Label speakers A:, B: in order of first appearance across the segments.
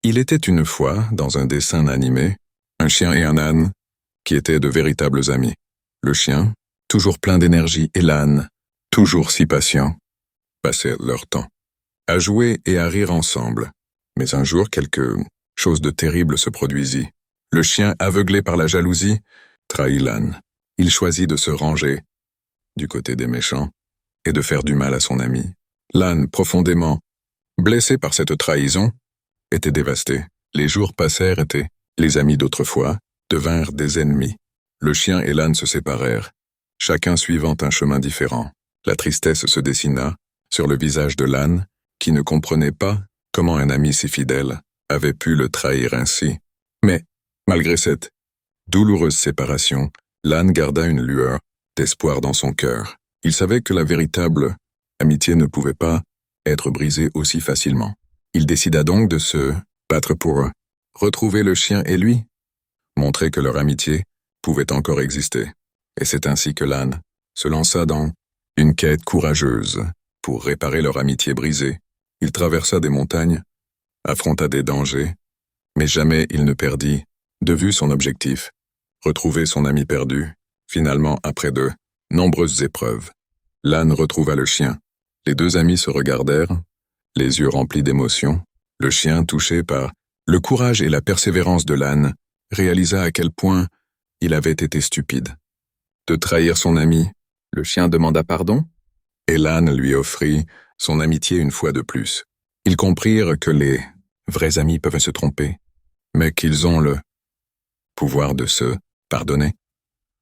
A: Il était une fois, dans un dessin animé, un chien et un âne qui étaient de véritables amis. Le chien, toujours plein d'énergie, et l'âne, toujours si patient, passaient leur temps à jouer et à rire ensemble. Mais un jour, quelque chose de terrible se produisit. Le chien, aveuglé par la jalousie, trahit l'âne. Il choisit de se ranger du côté des méchants et de faire du mal à son ami. L'âne, profondément blessé par cette trahison, était dévasté. Les jours passèrent et les amis d'autrefois devinrent des ennemis. Le chien et l'âne se séparèrent, chacun suivant un chemin différent. La tristesse se dessina sur le visage de l'âne, qui ne comprenait pas comment un ami si fidèle avait pu le trahir ainsi. Mais, malgré cette douloureuse séparation, l'âne garda une lueur d'espoir dans son cœur. Il savait que la véritable amitié ne pouvait pas être brisée aussi facilement. Il décida donc de se battre pour retrouver le chien et lui, montrer que leur amitié pouvait encore exister. Et c'est ainsi que l'âne se lança dans une quête courageuse pour réparer leur amitié brisée. Il traversa des montagnes, affronta des dangers, mais jamais il ne perdit de vue son objectif, retrouver son ami perdu. Finalement, après de nombreuses épreuves, l'âne retrouva le chien. Les deux amis se regardèrent, les yeux remplis d'émotion. Le chien, touché par le courage et la persévérance de l'âne, réalisa à quel point il avait été stupide de trahir son ami. Le chien demanda pardon, et l'âne lui offrit son amitié une fois de plus. Ils comprirent que les vrais amis peuvent se tromper, mais qu'ils ont le pouvoir de se pardonner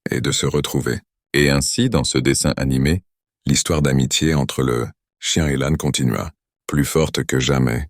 A: et de se retrouver. Et ainsi, dans ce dessin animé, l'histoire d'amitié entre le chien et l'âne continua, plus forte que jamais.